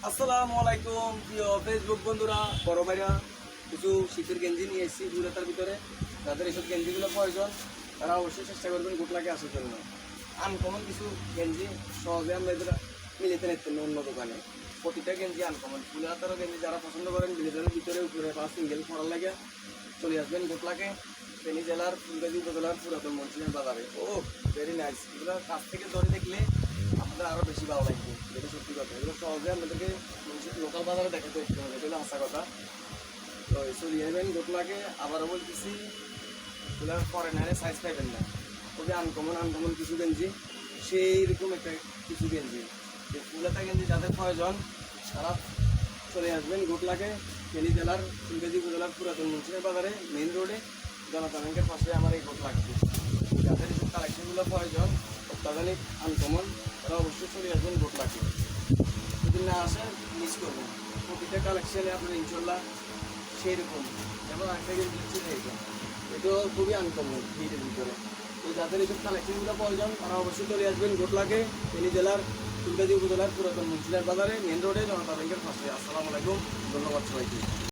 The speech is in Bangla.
আসসালামু আলাইকুম প্রিয় ফেসবুক বন্ধুরা, বড় ভাইরা, কিছু শীতের গেঞ্জি নিয়ে এসেছি দূরতার ভিতরে। যাদের এইসব গেঞ্জিগুলো প্রয়োজন তারা অবশ্যই চেষ্টা করবেন গোটলাকে আসার জন্য। আনকমন কিছু গেঞ্জি সহজে আমরা মিলিতে নিতেন অন্য দোকানে। প্রতিটা গেঞ্জি আনকমন। ফুল হাতারও গেঞ্জি যারা পছন্দ করেন ব্লেজারের ভিতরে উপরে বা সিঙ্গেল পরার লাগে চলে আসবেন গোটলাকে, ফেনী জেলার ফুলগাজী উপজেলার পুরাতন মন্ত্রীর বাজারে। ও ভেরি নাইস। এগুলো কাছ থেকে ধরে দেখলে আপনাদের আরও বেশি ভালো লাগবে, যেটা সত্যি কথা। এগুলো সহজে আপনাদেরকে লোকাল বাজারে দেখাতে দেখতে হবে, এটা হলো আশা কথা। তো চলে যাবেন গোটলাকে। আবারও বলতেছি, এগুলো ফরেনারে সাইজ পাইবেন না। খুবই আনকমন কিছু গেঞ্জি, সেই রকম একটা কিছু গেঞ্জি, যে ফুলহাতা গেঞ্জি যাদের প্রয়োজন তারা চলে আসবেন গোটলাকে, ফেনী জেলার ফুলগাজী উপজেলার পুরাতন মন্ত্রীর বাজারে মেইন রোডে জনতা ব্যাংকের পাশে আমার এই গোটলাকে। যাদের এইসব কালেকশনগুলো প্রয়োজন অত্যাধুনিক আনকমন, তারা অবশ্যই চলে আসবেন গোটলাকে। যদি না আসেন মিস করবেন। প্রতিটা কালেকশানে আপনার ইনশাল্লাহ সেই রকম। যেমন একটা গেঞ্জি হচ্ছে এটাও খুবই আনকমন হিটের ভিতরে। তো যাদের এইসব কালেকশনগুলো প্রয়োজন তারা অবশ্যই চলে আসবেন গোটলাকে, ফেনী জেলার ফুলগাজী উপজেলার পুরাতন মন্ত্রীর বাজারে মেইন রোডে জনতা ব্যাংকের পাশে। আসসালামু আলাইকুম, ধন্যবাদ সবাইকে।